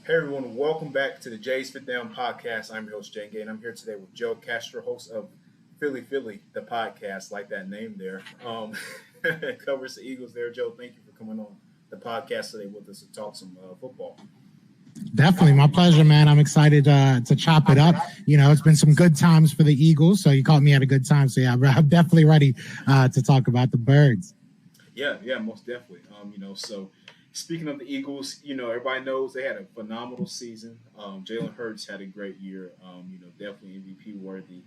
Hey everyone, welcome back to the Jays Fit Down podcast. I'm your host Jay Gay, and I'm here today with Joe Castro, host of Philly, the podcast, like that name there. Covers the Eagles there. Joe, thank you for coming on the podcast today with us to talk some football. Definitely. My pleasure, man. I'm excited to chop it up. You know, it's been some good times for the Eagles, so you caught me at a good time. So, yeah, I'm definitely ready to talk about the Birds. Yeah, most definitely. So speaking of the Eagles, everybody knows they had a phenomenal season. Jalen Hurts had a great year, definitely MVP worthy.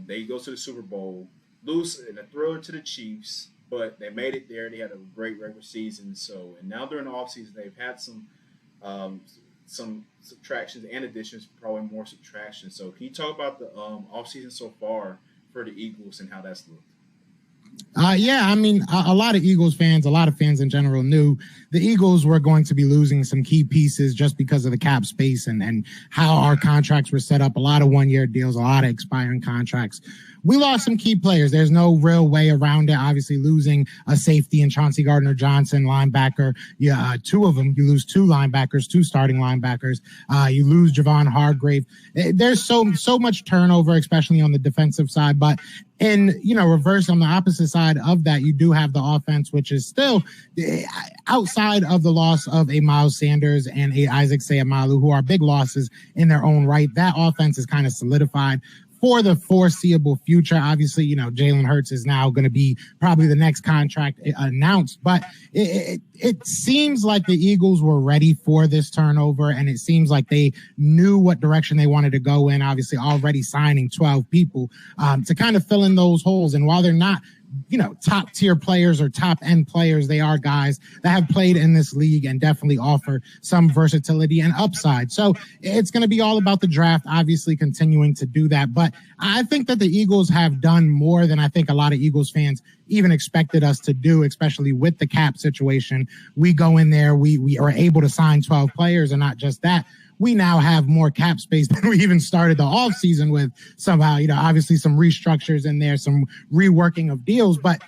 They go to the Super Bowl, lose in a thriller to the Chiefs, but they made it there. They had a great regular season. And now during the offseason, they've had some subtractions and additions, probably more subtractions. So can you talk about the offseason so far for the Eagles and how that's looked? A lot of Eagles fans, a lot of fans in general knew the Eagles were going to be losing some key pieces just because of the cap space and how our contracts were set up. A lot of one-year deals, a lot of expiring contracts. We lost some key players. There's no real way around it. Obviously, losing a safety in Chauncey Gardner-Johnson, linebacker. Two of them. You lose two linebackers, two starting linebackers. You lose Javon Hargrave. There's so much turnover, especially on the defensive side. But reverse on the opposite side of that, you do have the offense, which is still outside of the loss of a Miles Sanders and a Isaac Seumalo, who are big losses in their own right. That offense is kind of solidified for the foreseeable future. Obviously, Jalen Hurts is now going to be probably the next contract announced, but it seems like the Eagles were ready for this turnover, and it seems like they knew what direction they wanted to go in, obviously already signing 12 people to kind of fill in those holes. And while they're not top tier players or top end players, they are guys that have played in this league and definitely offer some versatility and upside. So it's going to be all about the draft, obviously continuing to do that. But I think that the Eagles have done more than I think a lot of Eagles fans even expected us to do, especially with the cap situation. We go in there, we are able to sign 12 players, and not just that, we now have more cap space than we even started the offseason with somehow, obviously some restructures in there, some reworking of deals. But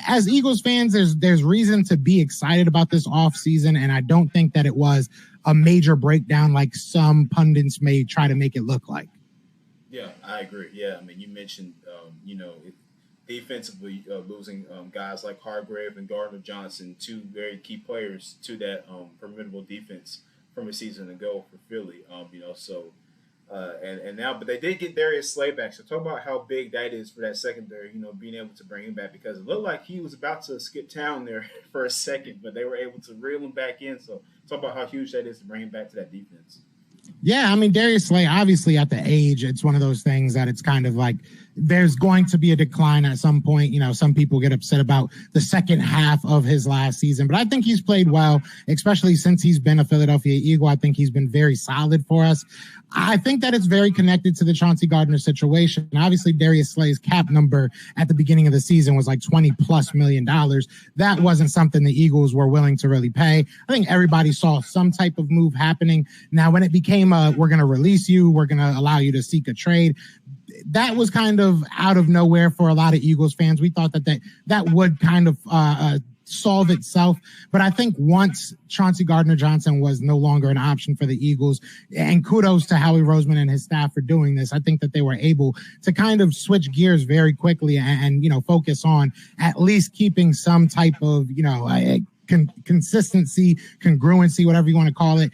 as Eagles fans, there's reason to be excited about this offseason, and I don't think that it was a major breakdown like some pundits may try to make it look like. Yeah, I agree. Yeah, I mean, you mentioned, defensively losing guys like Hargrave and Gardner-Johnson, two very key players to that formidable defense from a season ago for Philly, and now, but they did get Darius Slay back. So talk about how big that is for that secondary, being able to bring him back, because it looked like he was about to skip town there for a second, but they were able to reel him back in. So talk about how huge that is to bring him back to that defense. Yeah, I mean, Darius Slay, obviously at the age, it's one of those things that it's kind of like there's going to be a decline at some point. Some people get upset about the second half of his last season, but I think he's played well, especially since he's been a Philadelphia Eagle. I think he's been very solid for us. I think that it's very connected to the Chauncey Gardner situation. Obviously, Darius Slay's cap number at the beginning of the season was like $20+ million. That wasn't something the Eagles were willing to really pay. I think everybody saw some type of move happening. Now, when it became we're going to release you, we're going to allow you to seek a trade, that was kind of out of nowhere for a lot of Eagles fans. We thought that would kind of solve itself. But I think once Chauncey Gardner-Johnson was no longer an option for the Eagles, and kudos to Howie Roseman and his staff for doing this, I think that they were able to kind of switch gears very quickly and focus on at least keeping some type of, consistency, congruency, whatever you want to call it,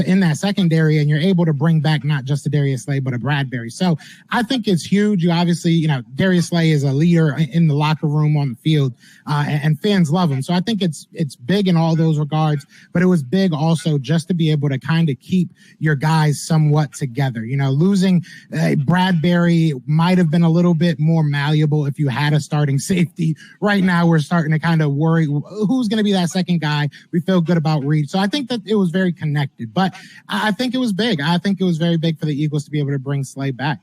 in that secondary, and you're able to bring back not just a Darius Slay but a Bradbury. So I think it's huge. You obviously, Darius Slay is a leader in the locker room, on the field, and fans love him. So I think it's big in all those regards, but it was big also just to be able to kind of keep your guys somewhat together. Losing Bradbury might have been a little bit more malleable if you had a starting safety. Right now, we're starting to kind of worry who's going to be that second guy. We feel good about Reed. So I think that it was very connected, but I think it was big. I think it was very big for the Eagles to be able to bring Slay back.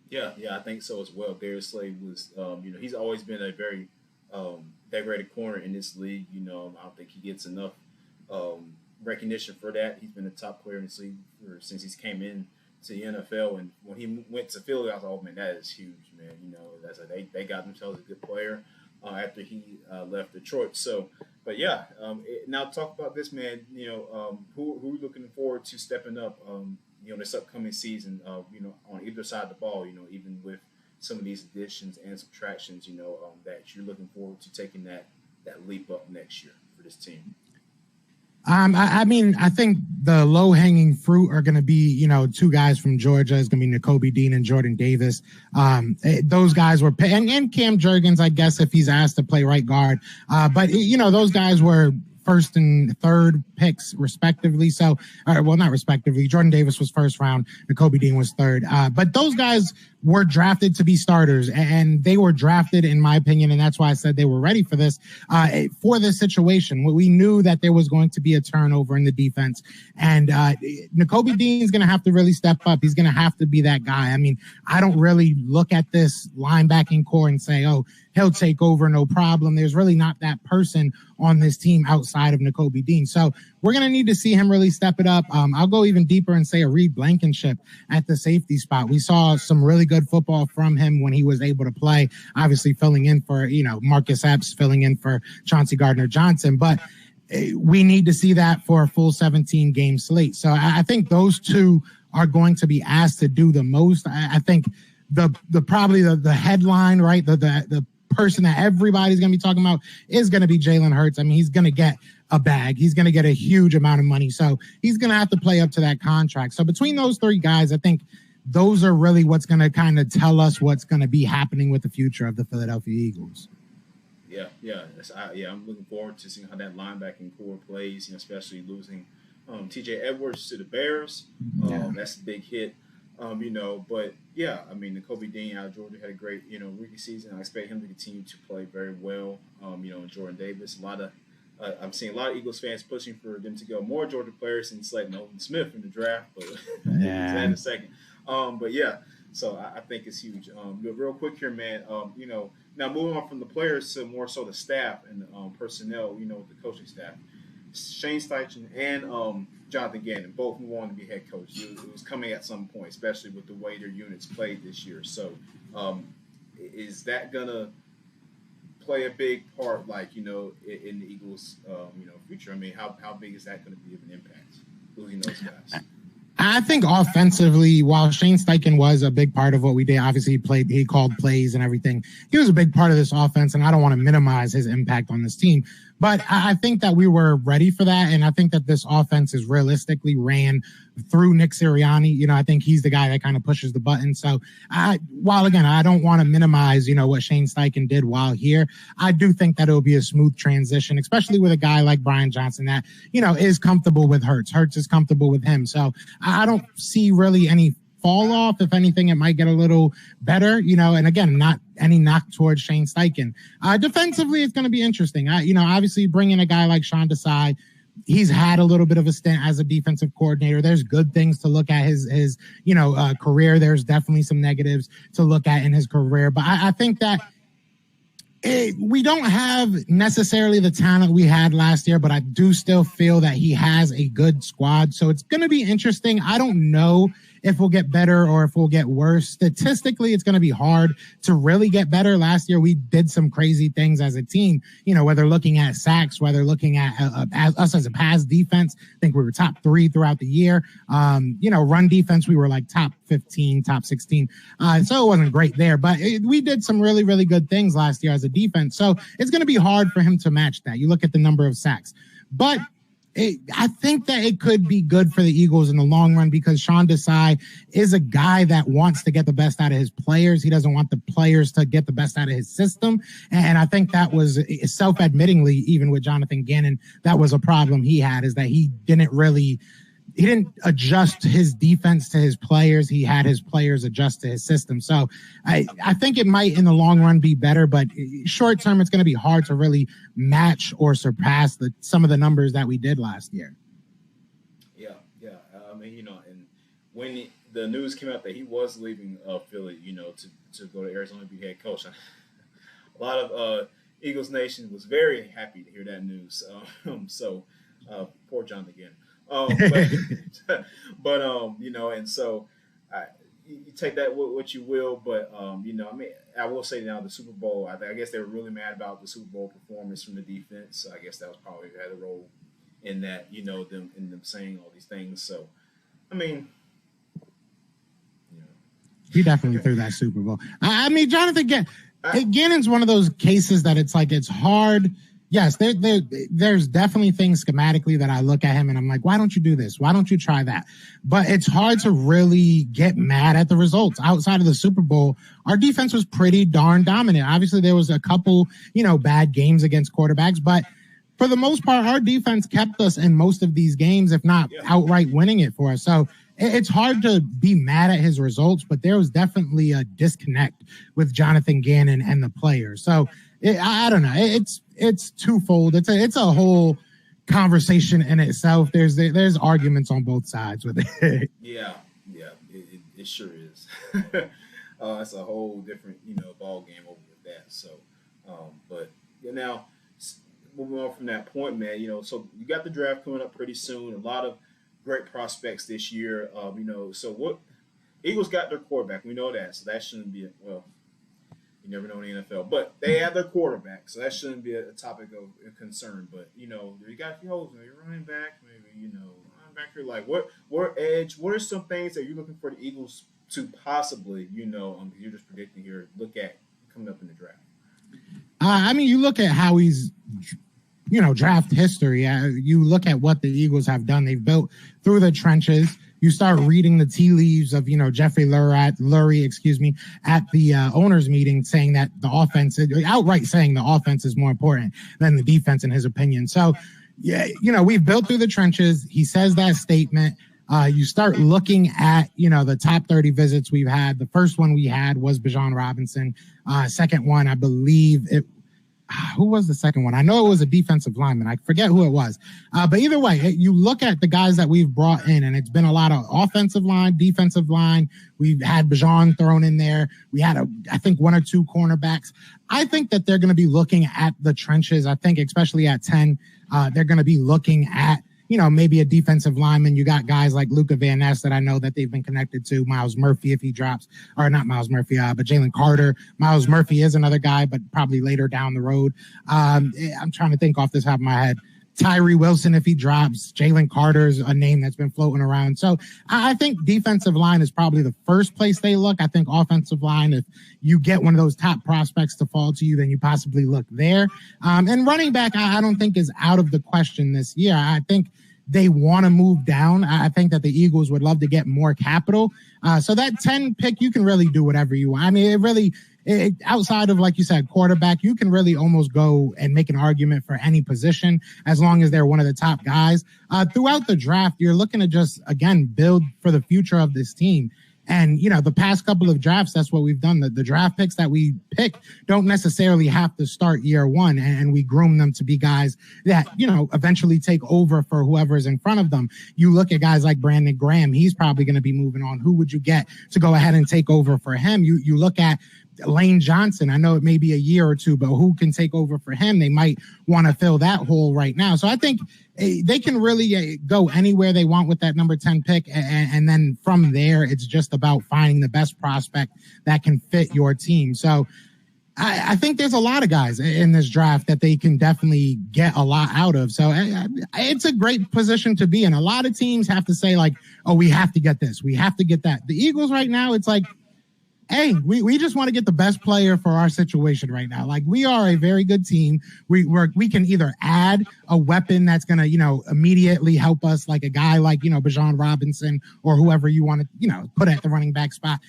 Yeah, I think so as well. Darius Slay was, he's always been a very decorated corner in this league. I don't think he gets enough recognition for that. He's been a top player in this league since he's came in to the NFL. And when he went to Philly, I was like, oh, man, that is huge, man. They got themselves a good player after he left Detroit. So But yeah, now talk about this, man. Who are looking forward to stepping up? This upcoming season. On either side of the ball. Even with some of these additions and subtractions. That you're looking forward to taking that leap up next year for this team. I mean, I think the low hanging fruit are going to be, two guys from Georgia. It's going to be Nakobe Dean and Jordan Davis. Those guys were, and Cam Jurgens, I guess, if he's asked to play right guard. But those guys were first and third picks respectively. So, not respectively. Jordan Davis was first round. Nakobe Dean was third. But those guys were drafted to be starters, and they were drafted, in my opinion, and that's why I said they were ready for this situation. We knew that there was going to be a turnover in the defense, and Nakobe Dean is going to have to really step up. He's going to have to be that guy. I mean, I don't really look at this linebacking core and say, oh, he'll take over, no problem. There's really not that person on this team outside of Nakobe Dean. So we're going to need to see him really step it up. I'll go even deeper and say a Reed Blankenship at the safety spot. We saw some really good football from him when he was able to play, obviously filling in for, Marcus Epps, filling in for Chauncey Gardner-Johnson. But we need to see that for a full 17 game slate. So I think those two are going to be asked to do the most. I think probably the headline, right? The person that everybody's going to be talking about is going to be Jalen Hurts. I mean, he's going to get a bag. He's going to get a huge amount of money. So he's going to have to play up to that contract. So between those three guys, I think those are really what's going to kind of tell us what's going to be happening with the future of the Philadelphia Eagles. I'm looking forward to seeing how that linebacking core plays, especially losing TJ Edwards to the Bears. That's a big hit. But yeah, I mean, Nakobe Dean out of Georgia had a great, rookie season. I expect him to continue to play very well. And Jordan Davis, I'm seeing a lot of Eagles fans pushing for them to go more Georgia players and select Nolan Smith in the draft, but that in a second. But yeah, so I think it's huge. Real quick here, man. Now moving on from the players to more so the staff and personnel. With the coaching staff, Shane Steichen and Jonathan Gannon both move on to be head coach. It was coming at some point, especially with the way their units played this year. So, is that gonna play a big part, in the Eagles, future? I mean, how big is that going to be of an impact losing those guys? I think offensively, while Shane Steichen was a big part of what we did, obviously he called plays and everything. He was a big part of this offense, and I don't want to minimize his impact on this team. But I think that we were ready for that, and I think that this offense is realistically ran through Nick Sirianni. I think he's the guy that kind of pushes the button. So, while again, I don't want to minimize, what Shane Steichen did while here, I do think that it will be a smooth transition, especially with a guy like Brian Johnson that, is comfortable with Hurts. Hurts is comfortable with him. So I don't see really any fall off. If anything, it might get a little better, and again, not any knock towards Shane Steichen. Defensively, it's going to be interesting. Obviously bringing a guy like Sean Desai, he's had a little bit of a stint as a defensive coordinator. There's good things to look at his career. There's definitely some negatives to look at in his career, but I think that we don't have necessarily the talent we had last year, but I do still feel that he has a good squad. So it's going to be interesting. I don't know if we'll get better or if we'll get worse. Statistically, it's going to be hard to really get better. Last year, we did some crazy things as a team, whether looking at sacks, whether looking at us as a pass defense. I think we were top 3 throughout the year. Run defense, we were like top 15, top 16. So it wasn't great there, but we did some really, really good things last year as a defense. So it's going to be hard for him to match that. You look at the number of sacks, but I think that it could be good for the Eagles in the long run because Sean Desai is a guy that wants to get the best out of his players. He doesn't want the players to get the best out of his system. And I think that was self-admittingly, even with Jonathan Gannon, that was a problem he had, is that he didn't adjust his defense to his players. He had his players adjust to his system. So I think it might in the long run be better, but short term, it's going to be hard to really match or surpass some of the numbers that we did last year. Yeah. I mean, and when the news came out that he was leaving Philly, to go to Arizona to be head coach, a lot of Eagles Nation was very happy to hear that news. So poor John again. And so you take that what you will, but you know, I mean, I will say now the Super Bowl. I guess they were really mad about the Super Bowl performance from the defense. So I guess that was probably had a role in that. You know, them saying all these things. So I mean, you know, He definitely threw that Super Bowl. I mean, Jonathan I, Gannon's one of those cases that it's like it's hard. Yes, there's definitely things schematically that I look at him and I'm like, why don't you do this? Why don't you try that? But it's hard to really get mad at the results. Outside of the Super Bowl, our defense was pretty darn dominant. Obviously, there was a couple, bad games against quarterbacks, but for the most part, our defense kept us in most of these games, if not outright winning it for us. So it's hard to be mad at his results, but there was definitely a disconnect with Jonathan Gannon and the players. So I don't know. It's twofold. It's a whole conversation in itself. There's arguments on both sides with it. yeah, it sure is. It's a whole different ball game over with that. So, but now moving on from that point, man. So you got the draft coming up pretty soon. A lot of great prospects this year. So what Eagles got their quarterback. We know that, so that shouldn't be well. You never know in the NFL, but they have their quarterback, so that shouldn't be a topic of concern. But you got a few holes. You're running back, maybe linebacker. Like what edge? What are some things that you're looking for the Eagles to possibly you're just predicting here. Look at coming up in the draft. I mean, you look at how he's draft history. You look at what the Eagles have done. They've built through the trenches. You start reading the tea leaves of, Jeffrey Lurie, at the owners meeting saying that the offense, outright saying the offense is more important than the defense in his opinion. So, we've built through the trenches. He says that statement. You start looking at, the top 30 visits we've had. The first one we had was Bijan Robinson. Second one, I believe who was the second one? I know it was a defensive lineman. I forget who it was. But either way, you look at the guys that we've brought in, and it's been a lot of offensive line, defensive line. We've had Bijan thrown in there. We had, I think, one or two cornerbacks. I think that they're going to be looking at the trenches. I think especially at 10, they're going to be looking at, maybe a defensive lineman. You got guys like Luka Van Ness that I know that they've been connected to. Miles Murphy, if he drops, or not Miles Murphy, but Jalen Carter. Miles Murphy is another guy, but probably later down the road. I'm trying to think off the top of my head. Tyree Wilson, if he drops. Jalen Carter's a name that's been floating around. So I think defensive line is probably the first place they look. I think offensive line, if you get one of those top prospects to fall to you, then you possibly look there. And running back, I don't think is out of the question this year. I think they want to move down. I think that the Eagles would love to get more capital. So that 10 pick, you can really do whatever you want. I mean, outside of, like you said, quarterback, you can really almost go and make an argument for any position as long as they're one of the top guys. Throughout the draft, you're looking to just, again, build for the future of this team. And, the past couple of drafts, that's what we've done. The draft picks that we pick don't necessarily have to start year one, and we groom them to be guys that, eventually take over for whoever's in front of them. You look at guys like Brandon Graham, he's probably going to be moving on. Who would you get to go ahead and take over for him? You look at Lane Johnson. I know it may be a year or two, but who can take over for him? They might want to fill that hole right now. So I think they can really go anywhere they want with that number 10 pick. And then from there, it's just about finding the best prospect that can fit your team. So I think there's a lot of guys in this draft that they can definitely get a lot out of. So it's a great position to be in. A lot of teams have to say like, oh, we have to get this. We have to get that. The Eagles right now, it's like, hey, we just want to get the best player for our situation right now. Like, we are a very good team. We can either add a weapon that's going to, immediately help us, like a guy like, Bijan Robinson or whoever you want to, put at the running back spot.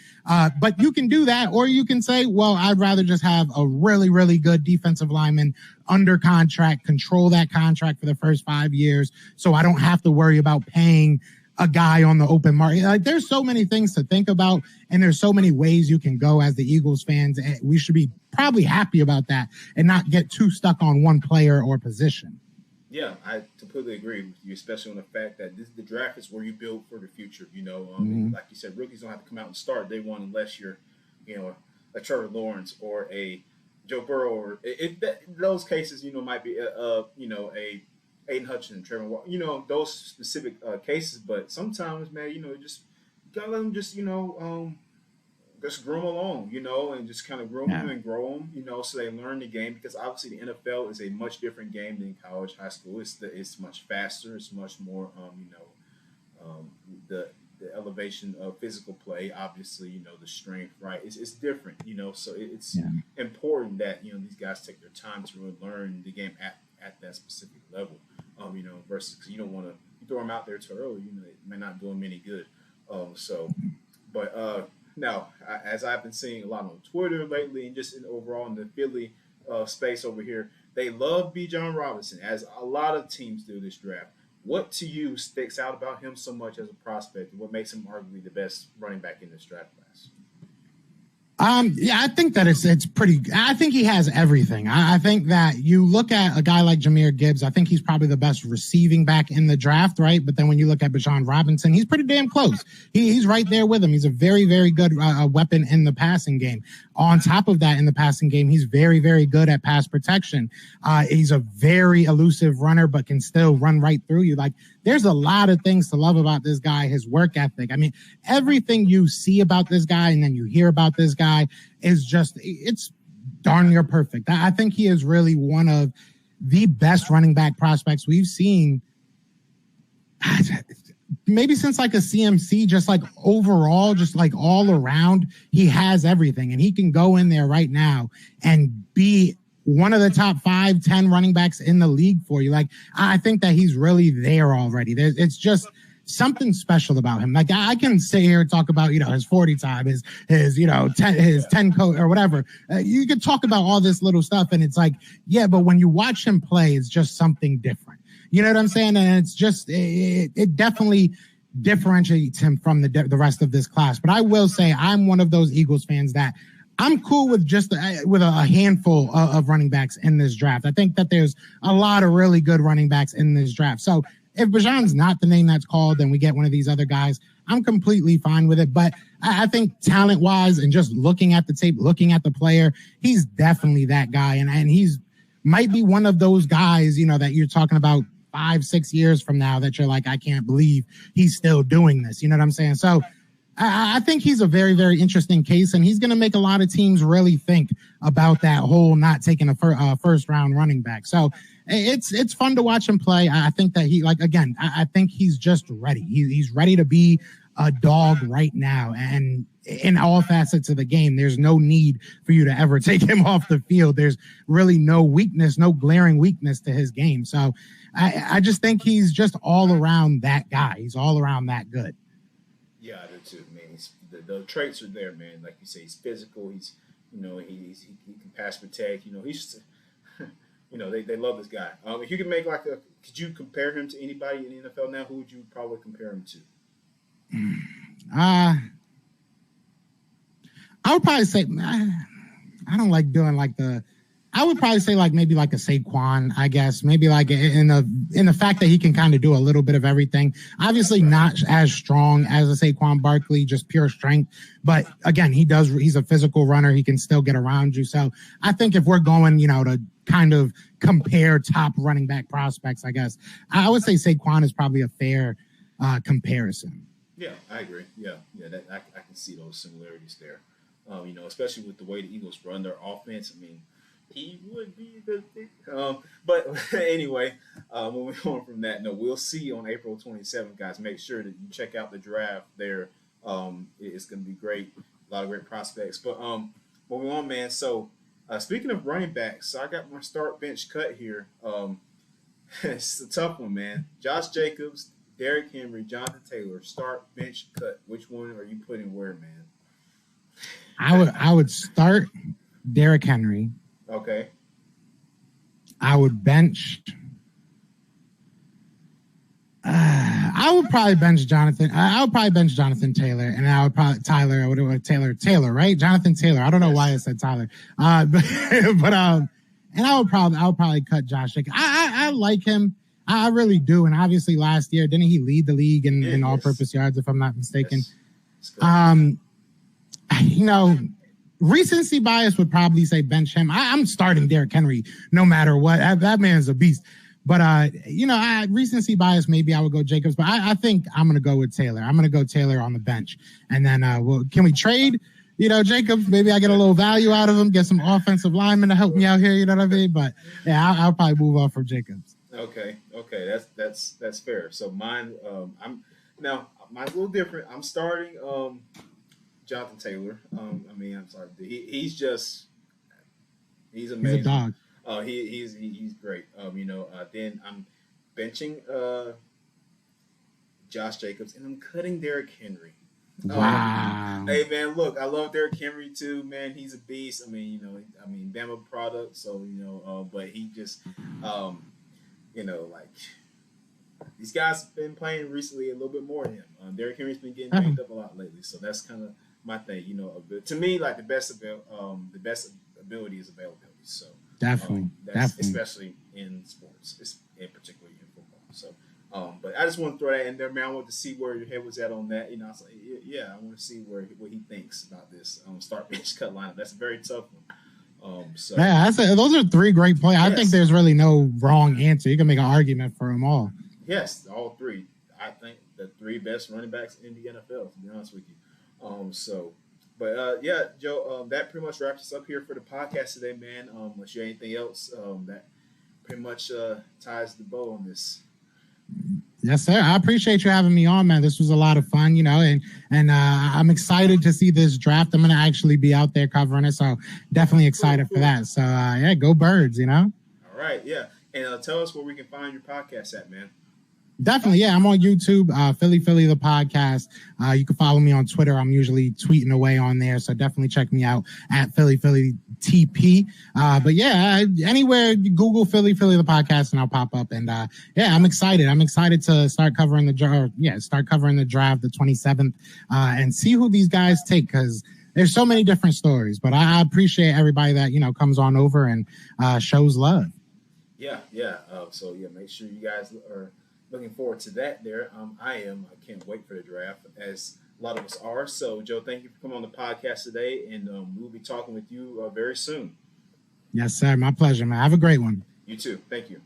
But you can do that, or you can say, well, I'd rather just have a really, really good defensive lineman under contract, control that contract for the first 5 years so I don't have to worry about paying a guy on the open market. Like, there's so many things to think about, and there's so many ways you can go as the Eagles fans. We should be probably happy about that and not get too stuck on one player or position. Yeah, I completely agree with you, especially on the fact that the draft is where you build for the future. Like you said, rookies don't have to come out and start day one unless you're, a Trevor Lawrence or a Joe Burrow, or those cases, might be a Aiden Hutchinson, Trevor Walker, those specific cases. But sometimes, man, just gotta let them just, just groom along, and just kind of groom Yeah. them and grow them, so they learn the game because obviously the NFL is a much different game than college, high school. It's much faster. It's much more, the elevation of physical play. Obviously, the strength, right? It's different, So it's Yeah. important that these guys take their time to really learn the game at that specific level. Versus 'cause you don't want to you throw them out there too early. It may not do them any good. So, but now, as I've been seeing a lot on Twitter lately, and just overall in the Philly space over here, they love Bijan Robinson, as a lot of teams do this draft. What to you sticks out about him so much as a prospect, and what makes him arguably the best running back in this draft class? Yeah, I think that it's pretty. I think he has everything. I think that you look at a guy like Jahmyr Gibbs. I think he's probably the best receiving back in the draft, right? But then when you look at Bijan Robinson, he's pretty damn close. He's right there with him. He's a very, very good weapon in the passing game. On top of that, in the passing game, he's very, very good at pass protection. He's a very elusive runner, but can still run right through you. Like, there's a lot of things to love about this guy. His work ethic. I mean, everything you see about this guy and then you hear about this guy is just, it's darn near perfect. I think he is really one of the best running back prospects we've seen maybe since like a CMC, just like overall, just like all around. He has everything, and he can go in there right now and be one of the top 5-10 running backs in the league for you. Like, I think that he's really there already. It's just something special about him. Like, I can sit here and talk about, his 40 time, his 10 code or whatever. You could talk about all this little stuff, and it's like, yeah, but when you watch him play, it's just something different. You know what I'm saying? And it's just, it definitely differentiates him from the rest of this class. But I will say, I'm one of those Eagles fans that I'm cool with just with a handful of running backs in this draft. I think that there's a lot of really good running backs in this draft. So if Bijan's not the name that's called, then we get one of these other guys. I'm completely fine with it. But I think talent-wise and just looking at the tape, looking at the player, he's definitely that guy. And he's might be one of those guys, that you're talking about 5-6 years from now that you're like, I can't believe he's still doing this. You know what I'm saying? So I think he's a very, very interesting case, and he's going to make a lot of teams really think about that whole not taking a first round running back. So it's fun to watch him play. I think that I think he's just ready. He's ready to be a dog right now. And in all facets of the game, there's no need for you to ever take him off the field. There's really no weakness, no glaring weakness to his game. So I just think he's just all around that guy. He's all around that good. Yeah, I do too, man. The traits are there, man. Like you say, he's physical. He can pass protect. He's they love this guy. If you could make could you compare him to anybody in the NFL now? Who would you probably compare him to? I would probably say I don't like doing I would probably say maybe a Saquon, I guess. Maybe in the fact that he can kind of do a little bit of everything. Obviously not as strong as a Saquon Barkley, just pure strength. But again, he's a physical runner. He can still get around you. So I think if we're going, to kind of compare top running back prospects, I guess, I would say Saquon is probably a fair comparison. Yeah, I agree. Yeah, I can see those similarities there. Especially with the way the Eagles run their offense. I mean, he would be a good thing. But anyway, moving on from that, we'll see on April 27th, guys. Make sure that you check out the draft there. It's going to be great. A lot of great prospects. But moving on, man. So speaking of running backs, so I got my start bench cut here. It's a tough one, man. Josh Jacobs, Derrick Henry, Jonathan Taylor, start bench cut. Which one are you putting where, man? I would start Derrick Henry. Okay. I would bench. I would probably bench Jonathan. I would probably bench Jonathan Taylor, and I would probably Taylor, right? Jonathan Taylor. I don't know why I said Tyler. And I would probably cut Josh Jacobs. I like him. I really do. And obviously last year, didn't he lead the league in all-purpose yards, if I'm not mistaken? Yes. Recency bias would probably say bench him. I'm starting Derrick Henry no matter what. That man's a beast. But, recency bias, maybe I would go Jacobs. But I think I'm going to go with Taylor. I'm going to go Taylor on the bench. And then can we trade? Jacobs, maybe I get a little value out of him, get some offensive linemen to help me out here. You know what I mean? But yeah, I'll probably move on from Jacobs. Okay, that's fair. So mine's a little different. I'm starting Jonathan Taylor. I'm sorry, he's amazing. He's a dog. He's great. Then I'm benching Josh Jacobs, and I'm cutting Derrick Henry. Wow. Hey man, look, I love Derrick Henry too, man. He's a beast. Bama product, so but he just, like these guys have been playing recently a little bit more than him. Derrick Henry's been getting banged up a lot lately, so that's kind of my thing. To me, like the best ability is availability. So definitely, especially in sports, in particularly in football. So. But I just want to throw that in there, man. I want to see where your head was at on that. I was like, yeah, I want to see what he thinks about this start bench cut lineup. That's a very tough one. Those are three great plays. Yes. I think there's really no wrong answer. You can make an argument for them all. Yes, all three. I think the three best running backs in the NFL, to be honest with you. Joe, that pretty much wraps us up here for the podcast today, man. Unless you have anything else, that pretty much ties the bow on this. Yes, sir. I appreciate you having me on, man. This was a lot of fun, and I'm excited to see this draft. I'm going to actually be out there covering it, so definitely excited for that. So, go Birds, All right, yeah. And tell us where we can find your podcast at, man. Definitely, yeah. I'm on YouTube, Philly the podcast. You can follow me on Twitter. I'm usually tweeting away on there, so definitely check me out at Philly TP. But yeah, anywhere you Google Philly the podcast, and I'll pop up. And I'm excited. I'm excited to start covering the draft, the 27th, and see who these guys take, because there's so many different stories. But I appreciate everybody that comes on over and shows love. Yeah. Make sure you guys are looking forward to that there. I can't wait for the draft, as a lot of us are. So, Joe, thank you for coming on the podcast today, and we'll be talking with you very soon. Yes, sir. My pleasure, man. Have a great one. You too. Thank you.